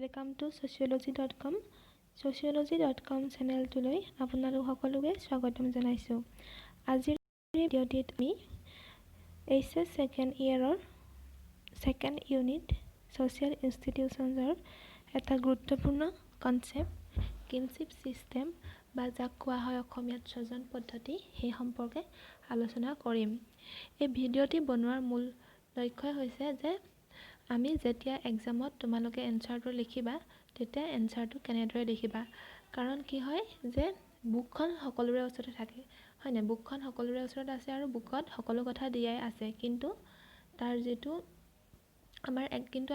Welcome to sociology.com. Sociology.com চেনেলটোলৈ আপোনালোক সকলোকে স্বাগতম জনাইছোঁ। আজিৰ ভিডিঅ'টিত আমি HS ছেকেণ্ড ইয়েৰৰ ছেকেণ্ড ইউনিট ছ'চিয়েল ইনষ্টিটিউচনছৰ এটা গুৰুত্বপূৰ্ণ কনচেপ্ট কিনশ্বিপ ছিষ্টেম বা যাক কোৱা হয় অসমীয়াত স্বজন পদ্ধতি সেই সম্পৰ্কে আলোচনা কৰিম। এই ভিডিঅ'টি বনোৱাৰ মূল লক্ষ্য হৈছে যে আমি যেতিয়া এক্সামত তোমালোকে এনচাৰটো লিখিবা তেতিয়া এনচাৰটো কেনেদৰে লিখিবা, কাৰণ কি হয় যে বুকখন সকলোৰে ওচৰতে থাকে হয়নে, বুকখন সকলোৰে ওচৰত আছে আৰু বুকত সকলো কথা দিয়াই আছে, কিন্তু তাৰ যিটো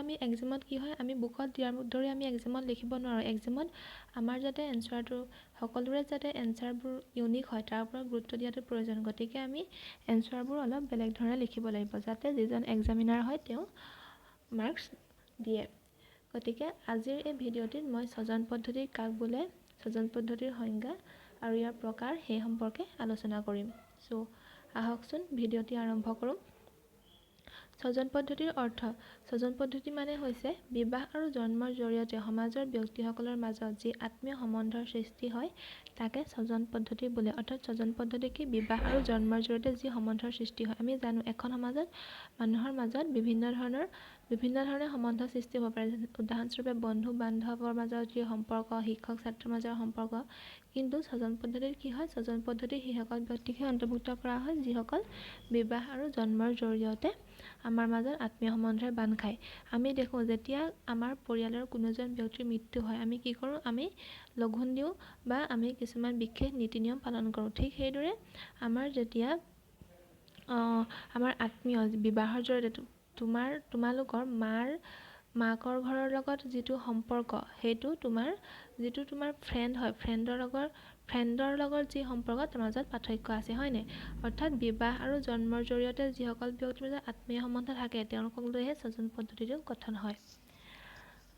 আমি এক্সামত কি হয় আমি বুকত দিয়াৰ দৰে আমি এক্সামত লিখিব নোৱাৰোঁ। এক্সামত আমাৰ যাতে এনচাৰটো সকলোৰে যাতে এনচাৰবোৰ ইউনিক হয় তাৰ ওপৰত গুৰুত্ব দিয়াটো প্ৰয়োজন। গতিকে আমি এনচাৰবোৰ অলপ বেলেগ ধৰণে লিখিব লাগিব যাতে যিজন এক্সামিনাৰ হয় তেওঁ মাৰ্কছ দিয়ে। গতিকে আজিৰ এই ভিডিঅ'টিত মই স্বজন পদ্ধতি কাক বোলে, স্বজন পদ্ধতিৰ সংজ্ঞা আৰু ইয়াৰ প্ৰকাৰ সেই সম্পৰ্কে আলোচনা কৰিম। চ' আহকচোন ভিডিঅ'টি আৰম্ভ কৰোঁ। স্বজন পদ্ধতিৰ অৰ্থ। স্বজন পদ্ধতি মানে হৈছে বিবাহ আৰু জন্মৰ জৰিয়তে সমাজৰ ব্যক্তিসকলৰ মাজত যি আত্মীয় সম্বন্ধৰ সৃষ্টি হয় তাকে স্বজন পদ্ধতি বোলে। অৰ্থাৎ স্বজন পদ্ধতি কি, বিবাহ আৰু জন্মৰ জৰিয়তে যি সম্বন্ধৰ সৃষ্টি হয়। আমি জানো এখন সমাজত মানুহৰ মাজত বিভিন্ন ধৰণে সম্বন্ধ সৃষ্টি হ'ব পাৰে। উদাহৰণস্বৰূপে বন্ধু বান্ধৱৰ মাজত যি সম্পৰ্ক, শিক্ষক ছাত্ৰৰ মাজৰ সম্পৰ্ক, কিন্তু স্বজন পদ্ধতিত কি হয়, স্বজন পদ্ধতিত সেইসকল ব্যক্তিকে অন্তৰ্ভুক্ত কৰা হয় যিসকল বিবাহ আৰু জন্মৰ জৰিয়তে আমাৰ মাজত আত্মীয় সম্বন্ধৰে বান্ধ খায়। আমি দেখোঁ যেতিয়া আমাৰ পৰিয়ালৰ কোনো এজন ব্যক্তিৰ মৃত্যু হয় আমি কি কৰোঁ, আমি লঘোণ দিওঁ বা আমি কিছুমান বিশেষ নীতি নিয়ম পালন কৰোঁ। ঠিক সেইদৰে আমাৰ যেতিয়া আমাৰ আত্মীয় বিবাহৰ জৰিয়তে তোমালোকৰ মাকৰ ঘৰৰ লগত যিটো সম্পৰ্ক সেইটো যিটো তোমাৰ ফ্ৰেণ্ড হয়, ফ্ৰেণ্ডৰ লগত যি সম্পৰ্ক তাৰ মাজত পাৰ্থক্য আছে হয়নে। অৰ্থাৎ বিবাহ আৰু জন্মৰ জৰিয়তে যিসকল ব্যক্তিৰ মাজত আত্মীয় সম্বন্ধ থাকে তেওঁলোকক লৈহে স্বজন পদ্ধতিটো গঠন হয়।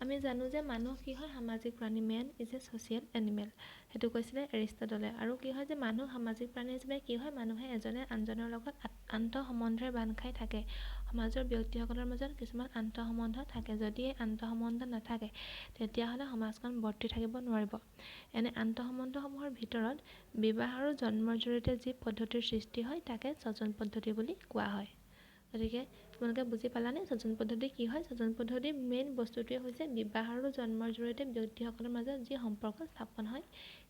আমি জানো যে মানুহ কি হয়, সামাজিক প্ৰাণী, man is a social animal, সেইটো কৈছিলে এৰিষ্টটলে। আৰু কি হয় যে মানুহ সামাজিক প্ৰাণী হিচাপে কি হয়, মানুহে এজনে আনজনৰ লগত আন্তঃ সম্বন্ধৰে বান্ধ খাই থাকে। সমাজৰ ব্যক্তিসকলৰ মাজত কিছুমান আন্তঃ সম্বন্ধ থাকে। যদি এই আন্তঃ সম্বন্ধ নাথাকে তেতিয়াহ'লে সমাজখন বৰ্তি থাকিব নোৱাৰিব। এনে আন্তঃ সম্বন্ধসমূহৰ ভিতৰত বিবাহ আৰু জন্মৰ জৰিয়তে যি পদ্ধতিৰ সৃষ্টি হয় তাকে স্বজন পদ্ধতি বুলি কোৱা হয়। গতিকে তোমালোকে বুজি পালানে স্বজন পদ্ধতি কি হয়। স্বজন পদ্ধতিৰ মেইন বস্তুটোৱে হৈছে বিবাহ আৰু জন্মৰ জৰিয়তে ব্যক্তিসকলৰ মাজত যি সম্পৰ্ক স্থাপন হয়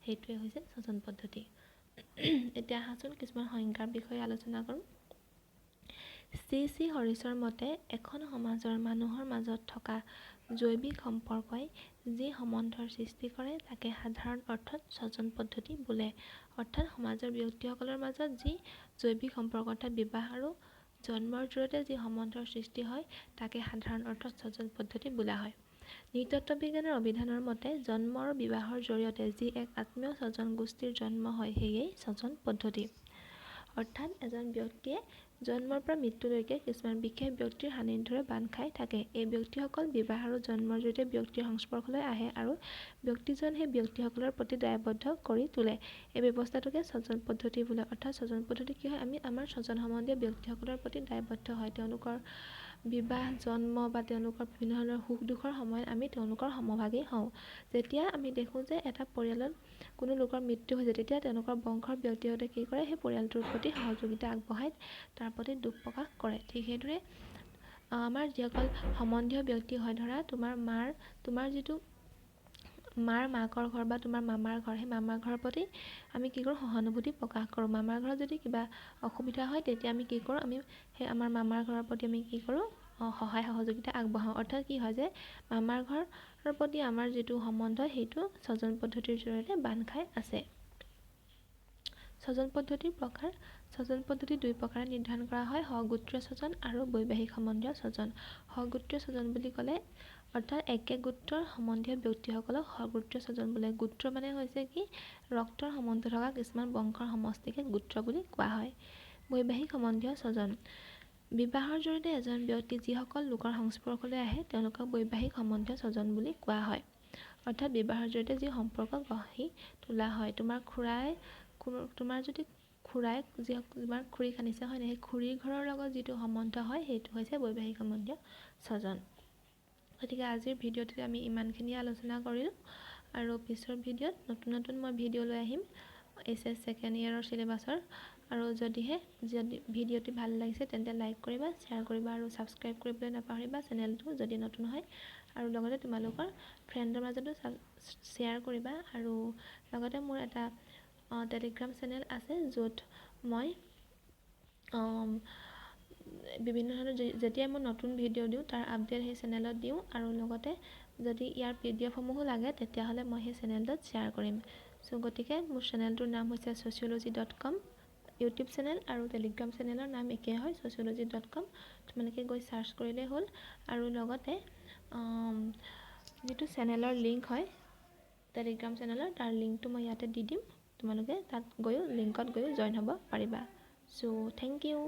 সেইটোৱে হৈছে স্বজন পদ্ধতি। এতিয়া আহাচোন কিছুমান সংজ্ঞাৰ বিষয়ে আলোচনা কৰোঁ। শ্ৰী হৰিশৰ মতে এখন সমাজৰ মানুহৰ মাজত থকা জৈৱিক সম্পৰ্কই যি সম্বন্ধৰ সৃষ্টি কৰে তাকে সাধাৰণ অৰ্থত স্বজন পদ্ধতি বোলে। অৰ্থাৎ সমাজৰ ব্যক্তিসকলৰ মাজত যি জৈৱিক সম্পৰ্ক অৰ্থাৎ বিবাহ আৰু জন্মৰ জৰিয়তে যি সম্বন্ধৰ সৃষ্টি হয় তাকে সাধাৰণ অৰ্থত স্বজন পদ্ধতি বোলা হয়। নৃতত্ত্ব বিজ্ঞানৰ অভিধানৰ মতে জন্ম আৰু বিবাহৰ জৰিয়তে যি এক আত্মীয় স্বজন গোষ্ঠীৰ জন্ম হয় সেয়েই স্বজন পদ্ধতি। অৰ্থাৎ এজন ব্যক্তিয়ে জন্মৰ পৰা মৃত্যুলৈকে কিছুমান বিশেষ ব্যক্তিৰ সান্নিধ্যৰে বান্ধ খাই থাকে। এই ব্যক্তিসকল বিবাহ আৰু জন্মৰ জৰিয়তে ব্যক্তিৰ সংস্পৰ্শলৈ আহে আৰু ব্যক্তিজন সেই ব্যক্তিসকলৰ প্ৰতি দায়বদ্ধ কৰি তোলে। এই ব্যৱস্থাটোকে স্বজন পদ্ধতি বোলে। অৰ্থাৎ স্বজন পদ্ধতি কি হয়, আমি আমাৰ স্বজন সম্বন্ধীয় ব্যক্তিসকলৰ প্ৰতি দায়বদ্ধ হয়। তেওঁলোকৰ বিবাহ জন্ম বা তেওঁলোকৰ বিভিন্ন ধৰণৰ সুখ দুখৰ সময়ত আমি তেওঁলোকৰ সমভাগী হওঁ। যেতিয়া আমি দেখোঁ যে এটা পৰিয়ালত কোনো লোকৰ মৃত্যু হৈছে তেতিয়া তেওঁলোকৰ বংশৰ ব্যক্তিহঁতে কি কৰে, সেই পৰিয়ালটোৰ প্ৰতি সহযোগিতা আগবঢ়াই তাৰ প্ৰতি দুখ প্ৰকাশ কৰে। ঠিক সেইদৰে আমাৰ যিসকল সম্বন্ধীয় ব্যক্তি হয়, ধৰা তোমাৰ যিটো মাৰ মাকৰ ঘৰ বা তোমাৰ মামাৰ ঘৰ, সেই মামাৰ ঘৰৰ প্ৰতি আমি কি কৰোঁ, সহানুভূতি প্ৰকাশ কৰোঁ। মামাৰ ঘৰত যদি কিবা অসুবিধা হয় তেতিয়া আমি কি কৰোঁ, আমি সেই আমাৰ মামাৰ ঘৰৰ প্ৰতি আমি কি কৰোঁ, সহায় সহযোগিতা আগবঢ়াওঁ। অৰ্থাৎ কি হয় যে মামাৰ ঘৰৰ প্ৰতি আমাৰ যিটো সম্বন্ধ সেইটো স্বজন পদ্ধতিৰ জৰিয়তে বান্ধ খাই আছে। স্বজন পদ্ধতিৰ প্ৰকাৰ। স্বজন পদ্ধতি দুই প্ৰকাৰে নিৰ্ধাৰণ কৰা হয়, সহগোত্ৰীয় স্বজন আৰু বৈবাহিক সম্বন্ধীয় স্বজন। সহগোত্ৰীয় স্বজন বুলি ক'লে অৰ্থাৎ একে গোত্ৰৰ সম্বন্ধীয় ব্যক্তিসকলক সহগোত্ৰীয় স্বজন বোলে। গোত্ৰ মানে হৈছে কি, ৰক্তৰ সম্বন্ধ থকা কিছুমান বংশৰ সমষ্টিকে গোত্ৰ বুলি কোৱা হয়। বৈবাহিক সম্বন্ধীয় স্বজন। বিবাহৰ জৰিয়তে এজন ব্যক্তি যিসকল লোকৰ সংস্পৰ্শলৈ আহে তেওঁলোকক বৈবাহিক সম্বন্ধীয় স্বজন বুলি কোৱা হয়। অৰ্থাৎ বিবাহৰ জৰিয়তে যি সম্পৰ্ক গঢ়ি তোলা হয়। তোমাৰ যদি খুৰাই তোমাৰ খুৰীক আনিছে হয় নাই, সেই খুৰীৰ ঘৰৰ লগত যিটো সম্বন্ধ হয় সেইটো হৈছে বৈবাহিক সম্বন্ধীয় স্বজন। গতিকে আজিৰ ভিডিঅ'টোত আমি ইমানখিনি আলোচনা কৰিলোঁ আৰু পিছৰ ভিডিঅ'ত নতুন মই ভিডিঅ' লৈ আহিম HS ছেকেণ্ড ইয়েৰৰ চিলেবাছৰ। আৰু যদি ভিডিঅ'টি ভাল লাগিছে তেন্তে লাইক কৰিবা, শ্বেয়াৰ কৰিবা আৰু ছাবস্ক্ৰাইব কৰিবলৈ নাপাহৰিবা চেনেলটো যদি নতুন হয়। আৰু লগতে তোমালোকৰ ফ্ৰেণ্ডৰ মাজতো শ্বেয়াৰ কৰিবা। আৰু লগতে মোৰ এটা টেলিগ্ৰাম চেনেল আছে য'ত মই বিভিন্ন ধৰণৰ যেতিয়া মই নতুন ভিডিঅ' দিওঁ তাৰ আপডেট সেই চেনেলত দিওঁ। আৰু লগতে যদি ইয়াৰ PDF সমূহো লাগে তেতিয়াহ'লে মই সেই চেনেলটোত শ্বেয়াৰ কৰিম। গতিকে মোৰ চেনেলটোৰ নাম হৈছে sociology.com ইউটিউব চেনেল, আৰু টেলিগ্ৰাম চেনেলৰ নাম একেই হয় sociology.com। তোমালোকে গৈ চাৰ্চ কৰিলেই হ'ল। আৰু লগতে যিটো চেনেলৰ লিংক হয় টেলিগ্ৰাম চেনেলৰ, তাৰ লিংকটো মই ইয়াতে দি দিম। তোমালোকে তাত লিংকত গৈও জইন হ'ব পাৰিবা। Thank U.